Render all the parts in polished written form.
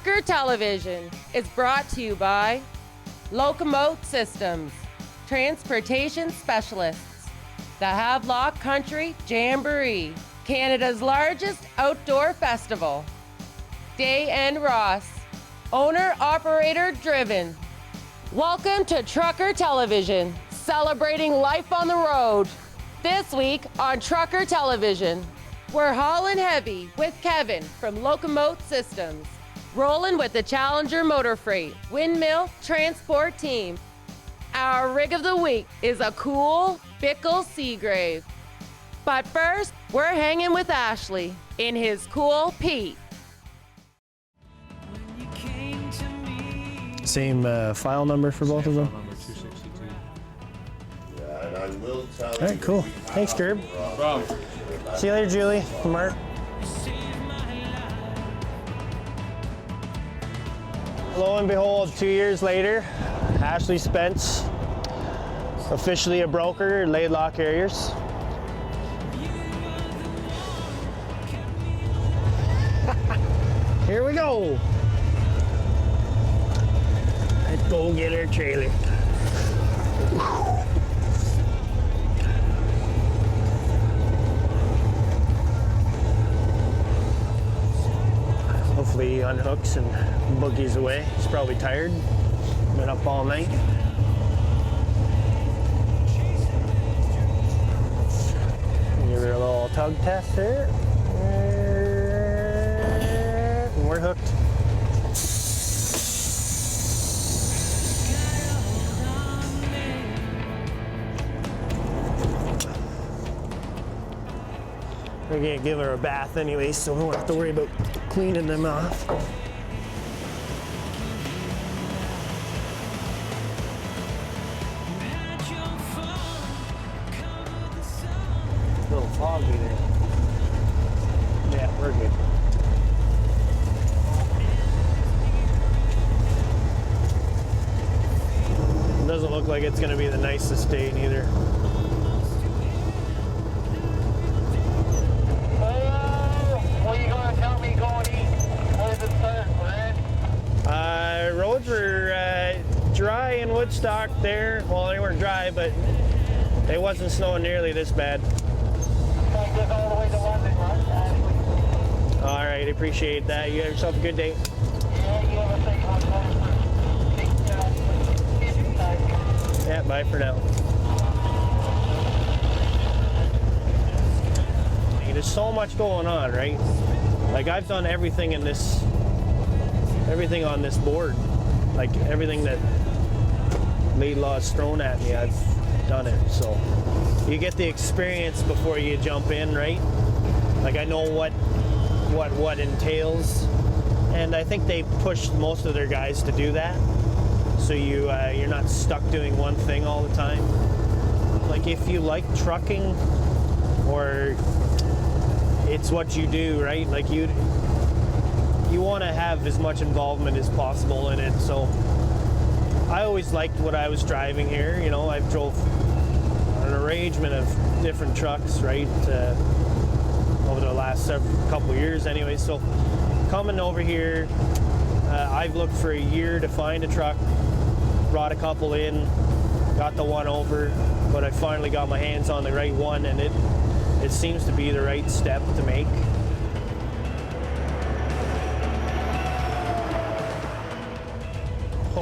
Trucker Television is brought to you by Locomote Systems, transportation specialists. The Havelock Country Jamboree, Canada's largest outdoor festival. Day and Ross, owner-operator driven. Welcome to Trucker Television, celebrating life on the road. This week on Trucker Television, we're hauling heavy with Kevin from Locomote Systems, rolling with the Challenger Motor Freight Windmill Transport Team. Our rig of the week is a cool Bickle-Seagrave. But first, we're hanging with Ashley in his cool Pete. Same file number for both of them? Number 262. Yeah, and I will tell you. All right, cool. Thanks, Gerb. See you later, Julie. Mark. Lo and behold, 2 years later, Ashley Spence, officially a broker, Laidlaw Carriers. Here we go. Let's go get our trailer. Hopefully he unhooks and boogies away. He's probably tired. Been up all night. Give her a little tug test here. And we're hooked. We're gonna give her a bath anyway, so we won't have to worry about cleaning them off. A little foggy there. Yeah, we're good. Doesn't look like it's gonna be the nicest day neither. Roads were dry in Woodstock there. Well, they weren't dry, but it wasn't snowing nearly this bad. All right, appreciate that. You have yourself a good day. Yeah, bye for now. There's so much going on, right? Like, I've done everything in this, everything on this board. Like, everything that Laidlaw's thrown at me, I've done it. So you get the experience before you jump in, right? Like, I know what entails, and I think they push most of their guys to do that. So you're not stuck doing one thing all the time. Like, if you like trucking, or it's what you do, right? Like, you want to have as much involvement as possible in it. So I always liked what I was driving here. You know, I've drove an arrangement of different trucks, right, over the last couple of years anyway. So coming over here, I've looked for a year to find a truck, brought a couple in, got the one over, but I finally got my hands on the right one, and it seems to be the right step to make.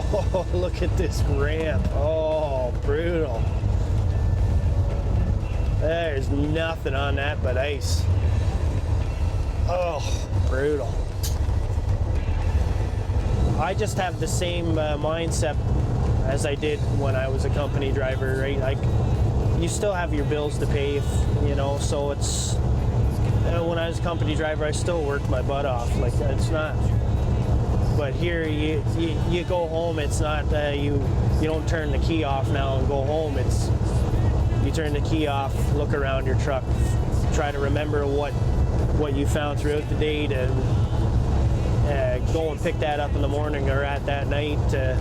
Oh, look at this ramp. Oh, brutal. There's nothing on that but ice. Oh, brutal. I just have the same mindset as I did when I was a company driver, right? Like, you still have your bills to pay, you know, so it's, when I was a company driver, I still worked my butt off. Like, it's not, but here you go home, it's not, you don't turn the key off now and go home. It's, you turn the key off, look around your truck, try to remember what you found throughout the day, to go and pick that up in the morning or at that night to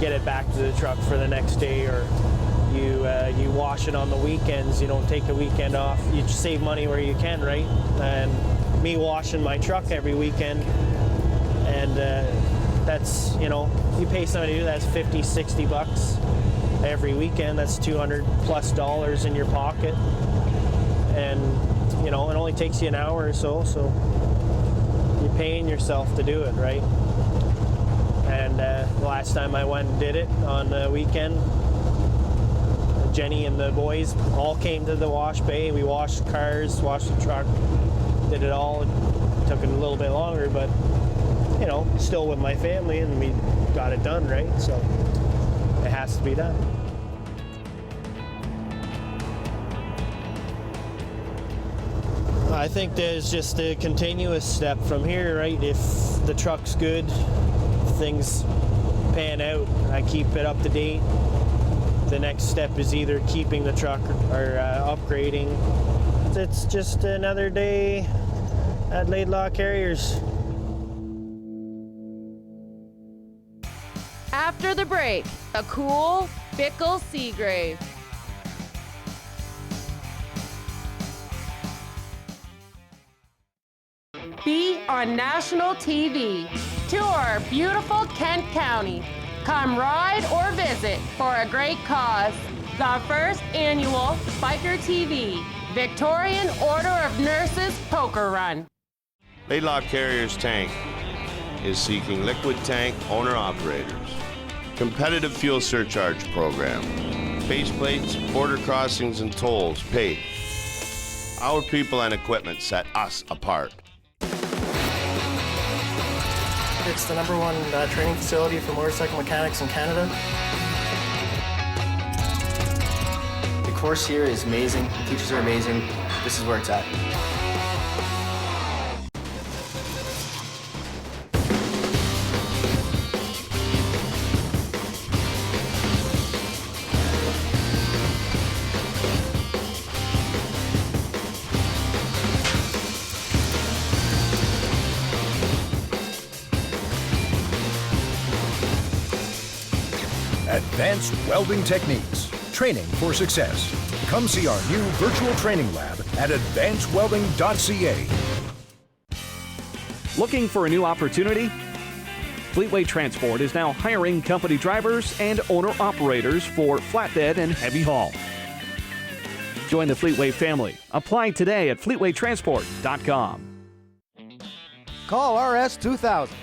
get it back to the truck for the next day, or you wash it on the weekends. You don't take the weekend off. You save money where you can, right? And me washing my truck every weekend, and And that's, you know, you pay somebody to do that, that's 50, 60 bucks every weekend. That's $200+ in your pocket. And, you know, it only takes you an hour or so, so you're paying yourself to do it, right? And the last time I went and did it on the weekend, Jenny and the boys all came to the wash bay. We washed the cars, washed the truck, did it all. It took it a little bit longer, but, you know, still with my family, and we got it done, right? So it has to be done. I think there's just a continuous step from here, right? If the truck's good, things pan out, I keep it up to date. The next step is either keeping the truck or upgrading. It's just another day at Laidlaw Carriers. After the break, a cool Bickle-Seagrave. Be on national TV. Tour beautiful Kent County. Come ride or visit for a great cause. The first annual Biker TV Victorian Order of Nurses Poker Run. Laidlaw Carriers Tank is seeking liquid tank owner-operators. Competitive fuel surcharge program. Base plates, border crossings, and tolls paid. Our people and equipment set us apart. It's the #1 training facility for motorcycle mechanics in Canada. The course here is amazing. The teachers are amazing. This is where it's at. Advanced welding techniques, training for success. Come see our new virtual training lab at advancedwelding.ca. Looking for a new opportunity? Fleetway Transport is now hiring company drivers and owner-operators for flatbed and heavy haul. Join the Fleetway family. Apply today at fleetwaytransport.com. Call RS 2000.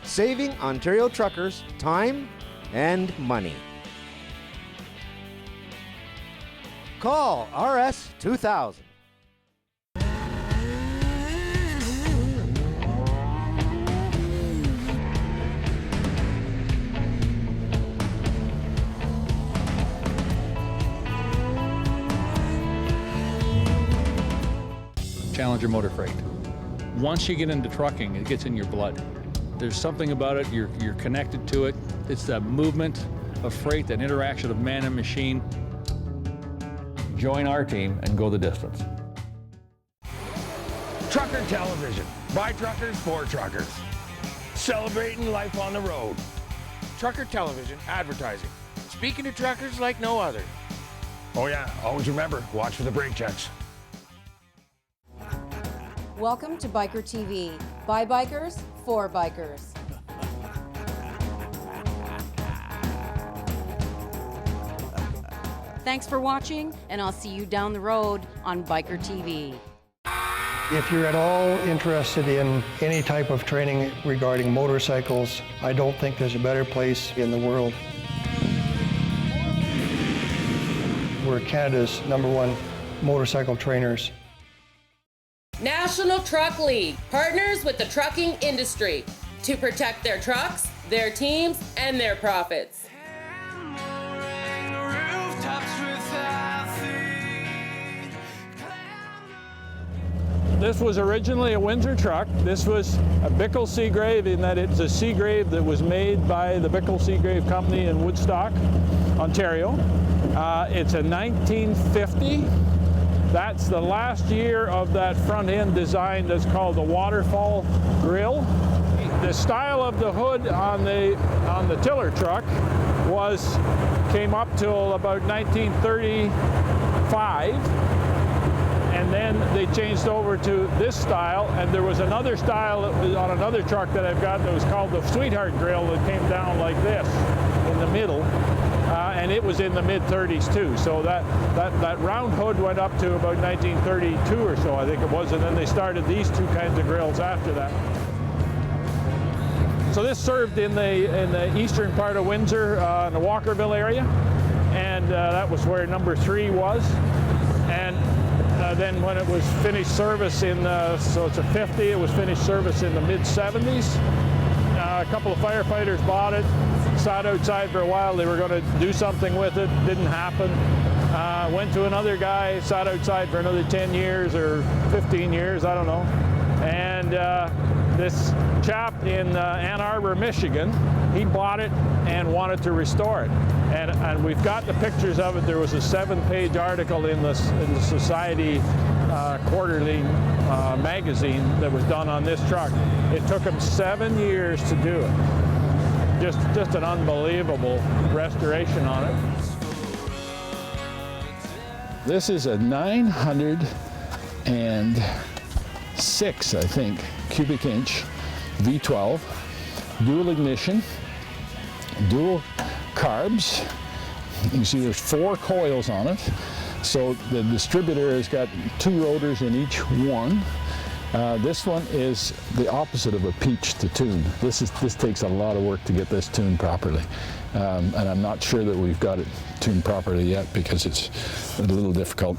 Saving Ontario truckers time and money. Call RS 2000. Challenger Motor Freight. Once you get into trucking, it gets in your blood. There's something about it, you're connected to it. It's that movement of freight, that interaction of man and machine. Join our team and go the distance. Trucker Television, by truckers, for truckers. Celebrating life on the road. Trucker Television advertising. Speaking to truckers like no other. Oh yeah, always remember, watch for the brake checks. Welcome to Biker TV, by bikers, for bikers. Thanks for watching, and I'll see you down the road on Biker TV. If you're at all interested in any type of training regarding motorcycles, I don't think there's a better place in the world. We're Canada's #1 motorcycle trainers. National Truck League partners with the trucking industry to protect their trucks, their teams, and their profits. This was originally a Windsor truck. This was a Bickle-Seagrave in that it's a Seagrave that was made by the Bickle-Seagrave Company in Woodstock, Ontario. It's a 1950. That's the last year of that front end design that's called the waterfall grille. The style of the hood on the tiller truck came up till about 1935. And then they changed over to this style, and there was another style on another truck that I've got that was called the Sweetheart grill that came down like this in the middle, and it was in the mid-30s too. So that round hood went up to about 1932 or so, I think it was, and then they started these two kinds of grills after that. So this served in the eastern part of Windsor, in the Walkerville area, and that was where number 3 was. And then when it was finished service in, so it's a 50, it was finished service in the mid-70s. A couple of firefighters bought it, sat outside for a while. They were going to do something with it, didn't happen. Went to another guy, sat outside for another 10 years or 15 years, I don't know. And this chap in Ann Arbor, Michigan, he bought it and wanted to restore it. And we've got the pictures of it. There was a 7-page article in the Society quarterly magazine that was done on this truck. It took them 7 years to do it. Just an unbelievable restoration on it. This is a 906, I think, cubic inch V12, dual ignition, dual carbs. You can see there's 4 coils on it. So the distributor has got 2 rotors in each one. This one is the opposite of a peach to tune. This takes a lot of work to get this tuned properly. And I'm not sure that we've got it tuned properly yet because it's a little difficult.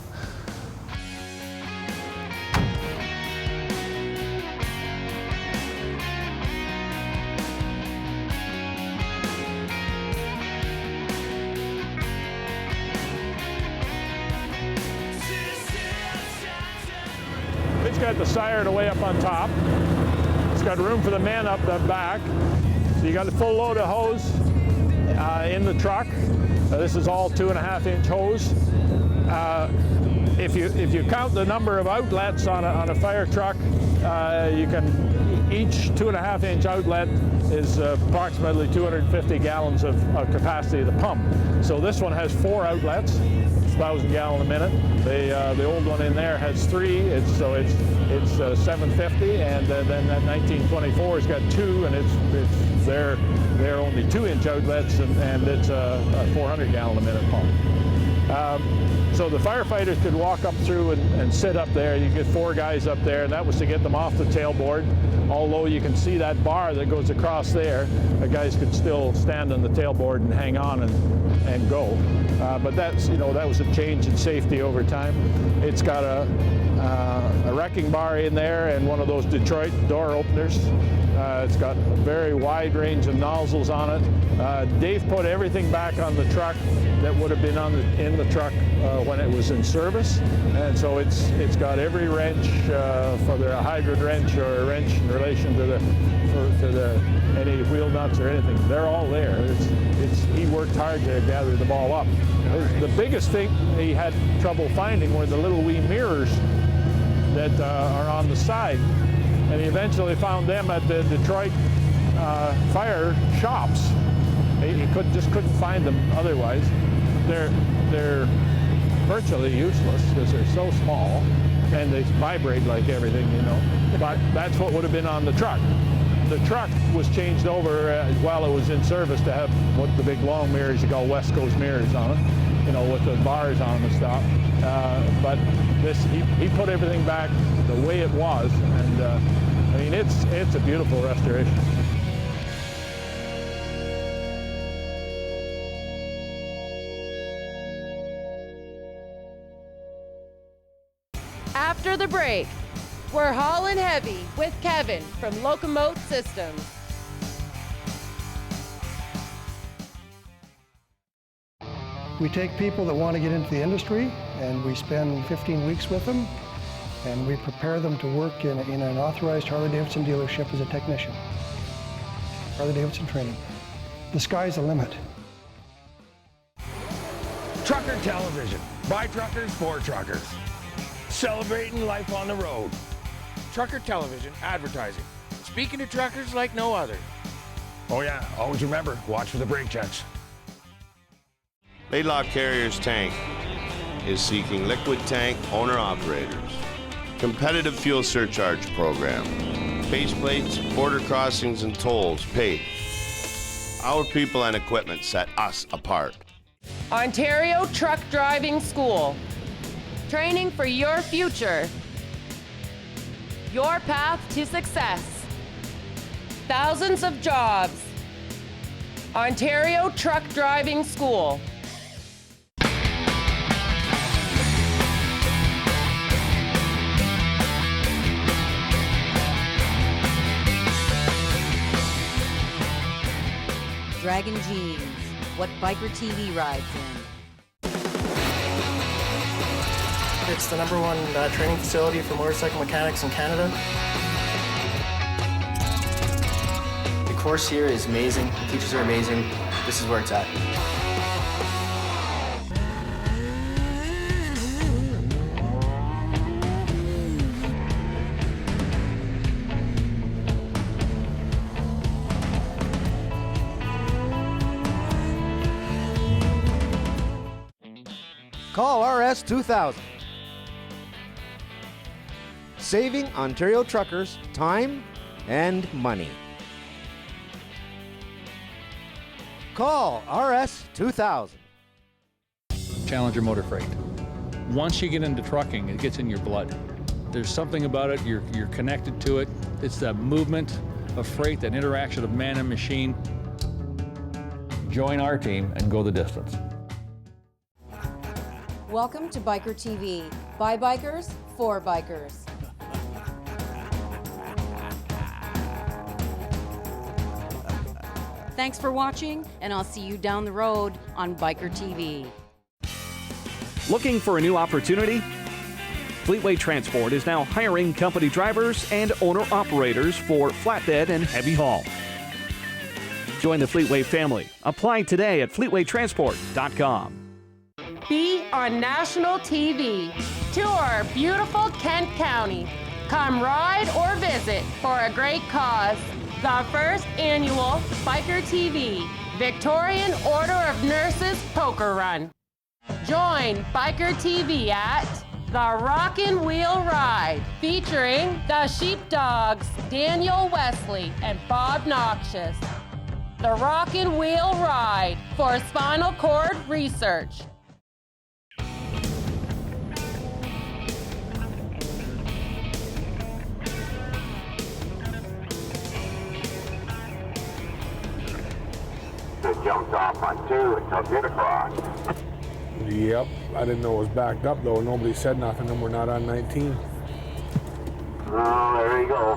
It's got the siren away up on top. It's got room for the man up the back. So you got a full load of hose in the truck. This is all 2.5-inch hose. If you count the number of outlets on a fire truck, you can, each 2.5-inch outlet is approximately 250 gallons of capacity of the pump. So this one has 4 outlets, 1,000 gallon a minute. The old one in there has 3, it's 750, and then that 1924's got 2, and they're only 2-inch outlets, and it's a 400 gallon a minute pump. So the firefighters could walk up through and sit up there. You get 4 guys up there, and that was to get them off the tailboard. Although you can see that bar that goes across there, the guys could still stand on the tailboard and hang on and go. But that's, that was a change in safety over time. It's got a wrecking bar in there and one of those Detroit door openers. It's got a very wide range of nozzles on it. Dave put everything back on the truck that would have been in the truck when it was in service, and so it's got every wrench, whether a hybrid wrench or a wrench in relation to any wheel nuts or anything. They're all there. He worked hard to gather them all up. The biggest thing he had trouble finding were the little wee mirrors that are on the side, and he eventually found them at the Detroit fire shops. He just couldn't find them otherwise. They're virtually useless because they're so small and they vibrate like everything, But that's what would have been on the truck. The truck was changed over while it was in service to have what the big long mirrors you call West Coast mirrors on it, with the bars on the stop. But this, he put everything back the way it was, and it's a beautiful restoration. After the break, we're hauling heavy with Kevin from Locomote Systems. We take people that want to get into the industry, and we spend 15 weeks with them, and we prepare them to work in an authorized Harley-Davidson dealership as a technician. Harley-Davidson training. The sky's the limit. Trucker television, by truckers, for truckers. Celebrating life on the road. Trucker television advertising. Speaking to truckers like no other. Oh yeah, always remember, watch for the brake checks. Laidlaw Carrier's tank is seeking liquid tank owner-operators. Competitive fuel surcharge program. Base plates, border crossings, and tolls paid. Our people and equipment set us apart. Ontario Truck Driving School. Training for your future. Your path to success. Thousands of jobs. Ontario Truck Driving School. Dragon Jeans, what Biker TV rides in. It's the #1 training facility for motorcycle mechanics in Canada. The course here is amazing. The teachers are amazing. This is where it's at. Call RS 2000. Saving Ontario truckers time and money. Call RS 2000. Challenger Motor Freight. Once you get into trucking, it gets in your blood. There's something about it, you're connected to it. It's that movement of freight, that interaction of man and machine. Join our team and go the distance. Welcome to Biker TV, by bikers, for bikers. Thanks for watching, and I'll see you down the road on Biker TV. Looking for a new opportunity? Fleetway Transport is now hiring company drivers and owner-operators for flatbed and heavy haul. Join the Fleetway family. Apply today at fleetwaytransport.com. Be on national TV. Tour beautiful Kent County. Come ride or visit for a great cause. The first annual Biker TV Victorian Order of Nurses Poker Run. Join Biker TV at the Rockin' Wheel Ride, featuring the Sheepdogs, Daniel Wesley and Bob Noxious. The Rockin' Wheel Ride for spinal cord research. It jumped off on 2 and took it across. Yep, I didn't know it was backed up though. Nobody said nothing and we're not on 19. Oh, there you go.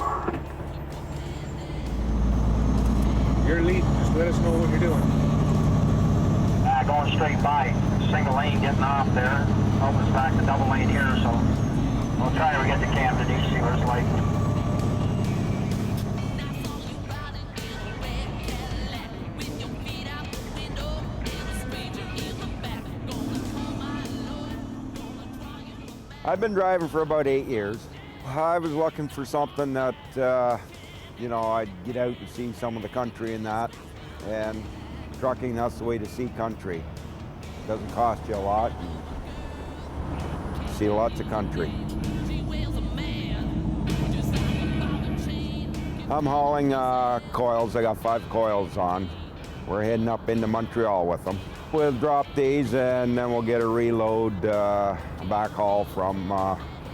You're leading, just let us know what you're doing. Going straight by, single lane getting off there. Opens back to double lane here, so we'll try to get to Camden East, see what it's like. I've been driving for about 8 years. I was looking for something that, you know, I'd get out and see some of the country and that. And trucking, that's the way to see country. It doesn't cost you a lot. And see lots of country. I'm hauling coils. I got 5 coils on. We're heading up into Montreal with them. We'll drop these and then we'll get a reload back haul from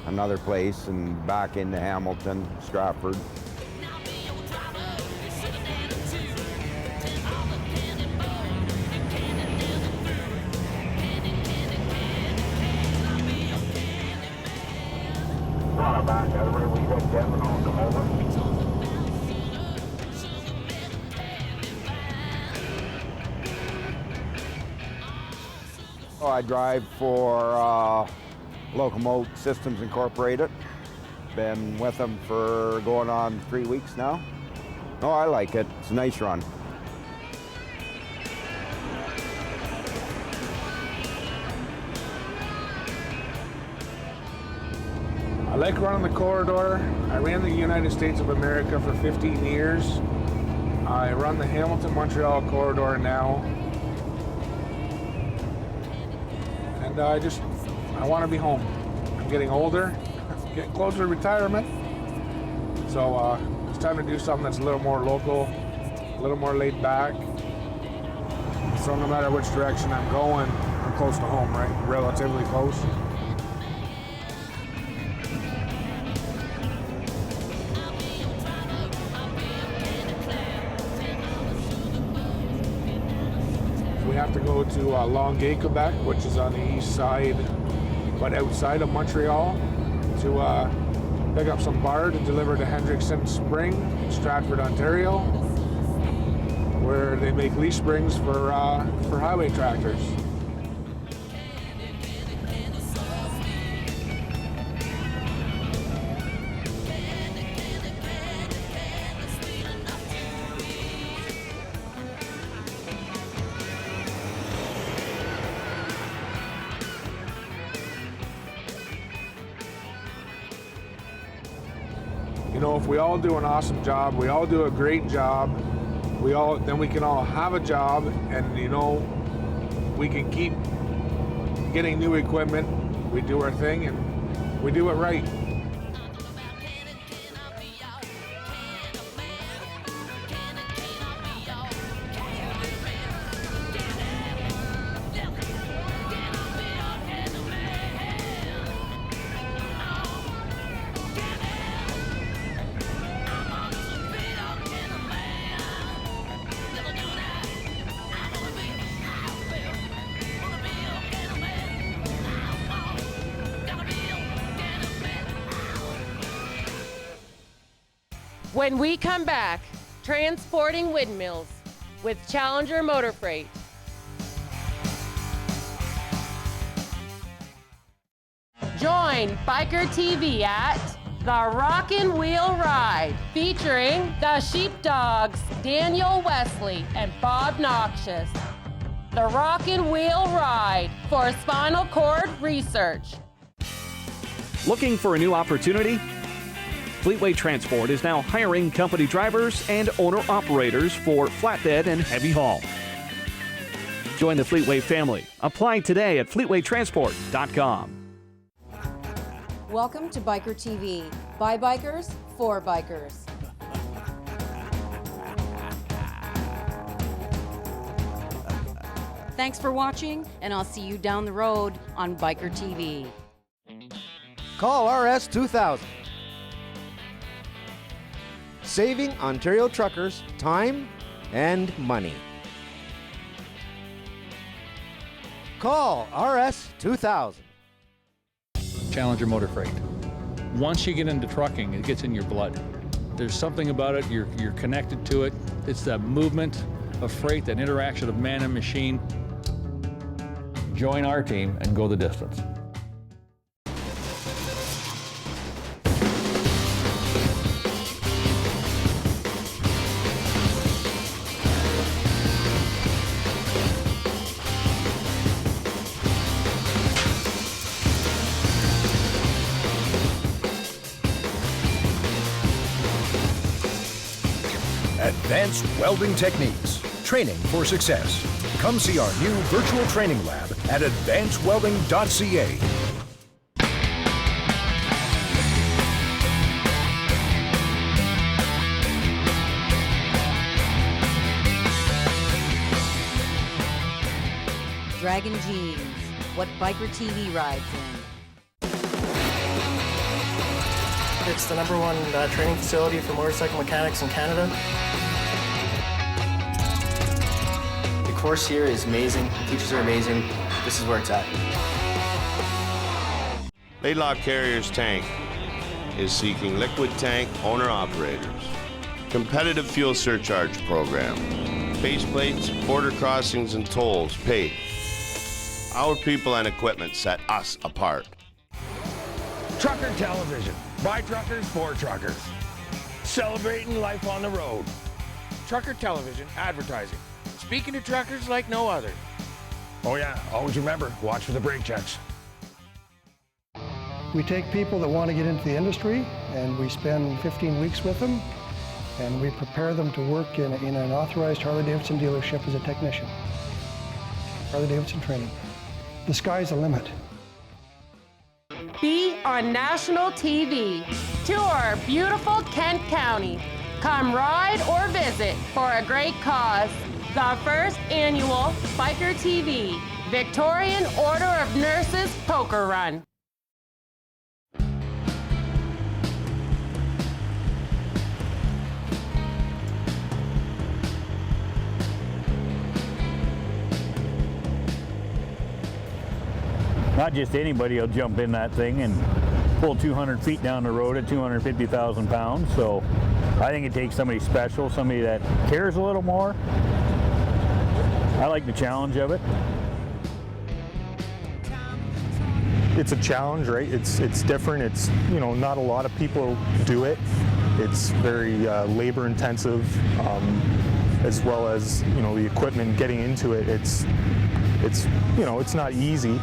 another place and back into Hamilton, Stratford. Back out of where we got Devin on the moment. I drive for Locomote Systems Incorporated. Been with them for going on 3 weeks now. Oh, I like it. It's a nice run. I like running the corridor. I ran the United States of America for 15 years. I run the Hamilton-Montreal corridor now. And I just I want to be home. I'm getting older, getting closer to retirement. So it's time to do something that's a little more local, a little more laid back. So no matter which direction I'm going, I'm close to home, right? Relatively close. We have to go to Longueuil, Quebec, which is on the east side, but outside of Montreal, to pick up some bar to deliver to Hendrickson Spring, Stratford, Ontario, where they make leaf springs for highway tractors. You know, if we all do an awesome job, we all do a great job, then we can all have a job, and you know, we can keep getting new equipment. We do our thing and we do it right. When we come back, transporting windmills with Challenger Motor Freight. Join Biker TV at the Rockin' Wheel Ride, featuring the Sheepdogs, Daniel Wesley and Bob Noxious. The Rockin' Wheel Ride for spinal cord research. Looking for a new opportunity? Fleetway Transport is now hiring company drivers and owner-operators for flatbed and heavy haul. Join the Fleetway family. Apply today at fleetwaytransport.com. Welcome to Biker TV. By bikers, for bikers. Thanks for watching, and I'll see you down the road on Biker TV. Call RS 2000. Saving Ontario truckers time and money. Call RS 2000. Challenger Motor Freight. Once you get into trucking, it gets in your blood. There's something about it, you're connected to it. It's that movement of freight, that interaction of man and machine. Join our team and go the distance. Advanced welding techniques, training for success. Come see our new virtual training lab at advancedwelding.ca. Dragon Jeans, what Biker TV rides in. It's the #1 training facility for motorcycle mechanics in Canada. The course here is amazing. The teachers are amazing. This is where it's at. Laidlaw Carrier's Tank is seeking liquid tank owner-operators. Competitive fuel surcharge program. Base plates, border crossings, and tolls paid. Our people and equipment set us apart. Trucker television. By truckers, for truckers. Celebrating life on the road. Trucker television advertising. Speaking to truckers like no other. Oh yeah, always remember, watch for the brake checks. We take people that want to get into the industry, and we spend 15 weeks with them, and we prepare them to work in an authorized Harley-Davidson dealership as a technician. Harley-Davidson training. The sky's the limit. be on national TV. Tour our beautiful Kent County. Come ride or visit for a great cause. The first annual Biker TV Victorian Order of Nurses Poker Run. Not just anybody will jump in that thing and pull 200 feet down the road at 250,000 pounds. So I think it takes somebody special, somebody that cares a little more. I like the challenge of it. It's a challenge, right? It's different. It's, you know, not a lot of people do it. It's very labor intensive, as well as, you know, the equipment getting into it. It's you know, it's not easy.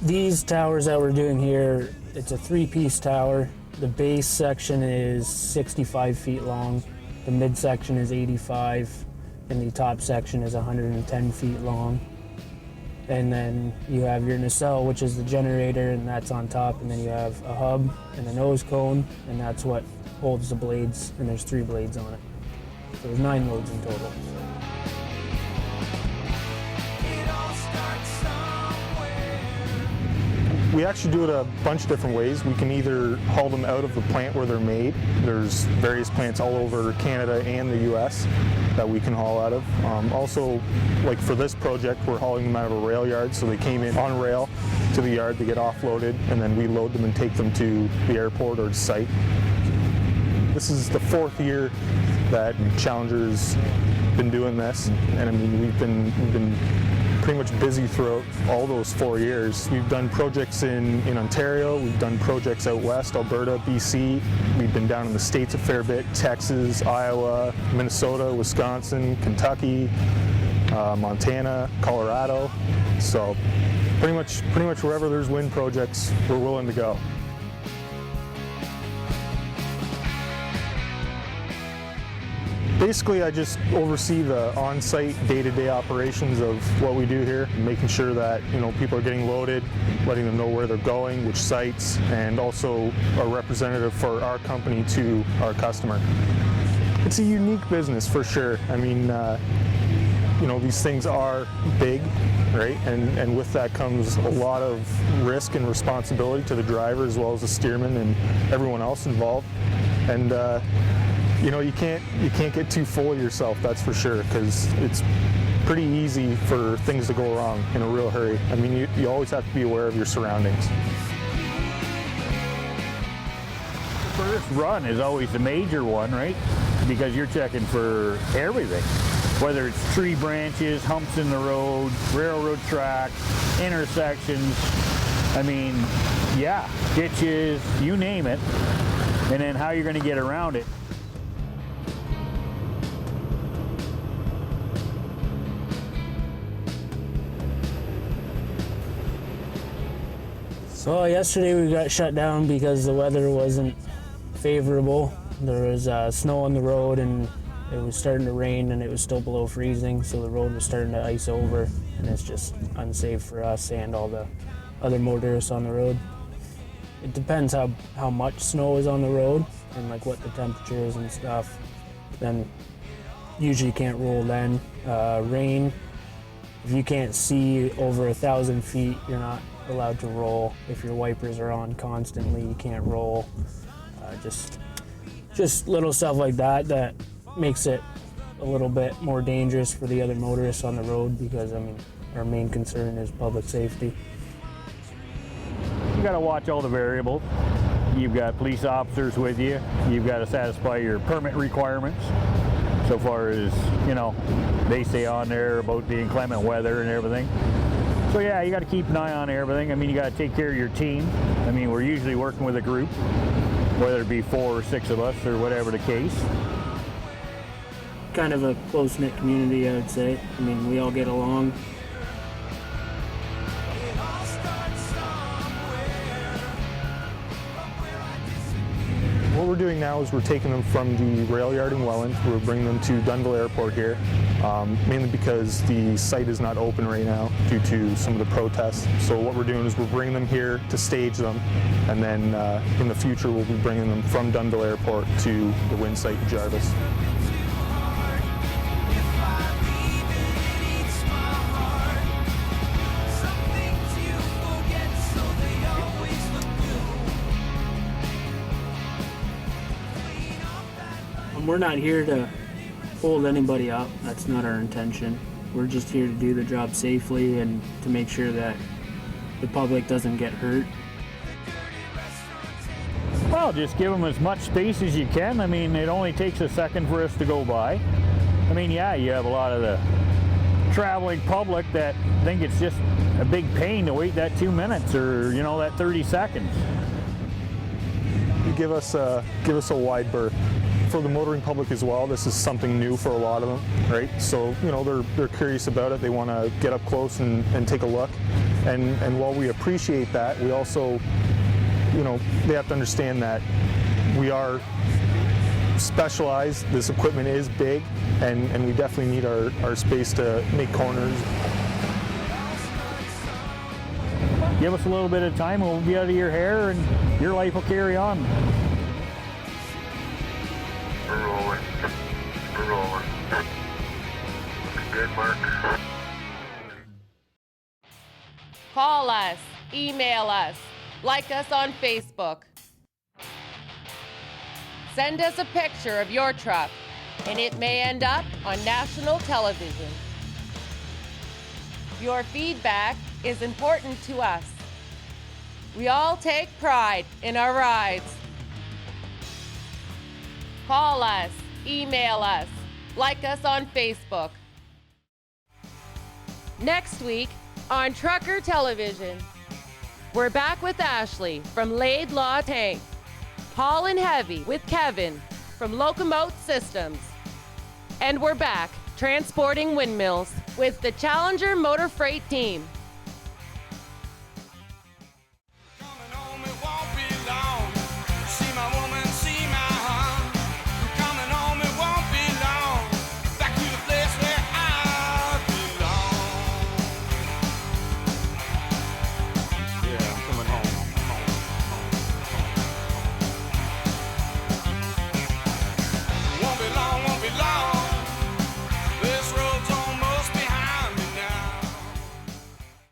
These towers that we're doing here, it's a 3-piece tower. The base section is 65 feet long, the mid section is 85, and the top section is 110 feet long. And then you have your nacelle, which is the generator, and that's on top, and then you have a hub and a nose cone, and that's what holds the blades, and there's 3 blades on it. So there's 9 loads in total. We actually do it a bunch of different ways. We can either haul them out of the plant where they're made. There's various plants all over Canada and the US that we can haul out of. Also, like for this project, we're hauling them out of a rail yard, so they came in on rail to the yard to get offloaded, and then we load them and take them to the airport or site. This is the 4th year that Challenger's been doing this, and I mean, we've been pretty much busy throughout all those 4 years. We've done projects in Ontario, we've done projects out west, Alberta, BC. We've been down in the States a fair bit, Texas, Iowa, Minnesota, Wisconsin, Kentucky, Montana, Colorado. So pretty much wherever there's wind projects, we're willing to go. Basically, I just oversee the on-site day-to-day operations of what we do here, making sure that, you know, people are getting loaded, letting them know where they're going, which sites, and also a representative for our company to our customer. It's a unique business for sure. I mean, you know, these things are big, right? And with that comes a lot of risk and responsibility to the driver as well as the steerman and everyone else involved. And you know, you can't get too full of yourself, that's for sure, because it's pretty easy for things to go wrong in a real hurry. I mean, you always have to be aware of your surroundings. The first run is always the major one, right? Because you're checking for everything, whether it's tree branches, humps in the road, railroad track, intersections. I mean, yeah, ditches, you name it, and then how you're going to get around it. So yesterday we got shut down because the weather wasn't favorable. There was snow on the road and it was starting to rain and it was still below freezing, so the road was starting to ice over, and it's just unsafe for us and all the other motorists on the road. It depends how much snow is on the road and like what the temperature is and stuff. Then usually can't roll then. Rain, if you can't see over 1,000 feet, you're not allowed to roll. If your wipers are on constantly, you can't roll. Just little stuff like that makes it a little bit more dangerous for the other motorists on the road, because I mean, our main concern is public safety. You got to watch all the variables. You've got police officers with you. You've got to satisfy your permit requirements, so far as, you know, they say on there about the inclement weather and everything. So yeah, you got to keep an eye on everything. I mean, you got to take care of your team. I mean, we're usually working with a group, whether it be 4 or 6 of us or whatever the case. Kind of a close-knit community, I would say. I mean, we all get along. What we're doing now is we're taking them from the rail yard in Welland. We're bringing them to Dunnville Airport here, mainly because the site is not open right now due to some of the protests. So what we're doing is we're bringing them here to stage them, and then in the future we'll be bringing them from Dunnville Airport to the wind site in Jarvis. We're not here to hold anybody up. That's not our intention. We're just here to do the job safely and to make sure that the public doesn't get hurt. Well, just give them as much space as you can. I mean, it only takes a second for us to go by. I mean, yeah, you have a lot of the traveling public that think it's just a big pain to wait that 2 minutes or, you know, that 30 seconds. You give us a wide berth. For the motoring public as well, this is something new for a lot of them, right? So, you know, they're curious about it. They want to get up close and take a look. And while we appreciate that, we also, you know, they have to understand that we are specialized. This equipment is big, and we definitely need our space to make corners. Give us a little bit of time, we'll be out of your hair, and your life will carry on. We're rolling. We're rolling. Looking good, Mark. Call us, email us, like us on Facebook. Send us a picture of your truck, and it may end up on national television. Your feedback is important to us. We all take pride in our rides. Call us, email us, like us on Facebook. Next week on Trucker Television, we're back with Ashley from Laidlaw Tank, Haulin' Heavy with Kevin from Locomote Systems, and we're back transporting windmills with the Challenger Motor Freight team.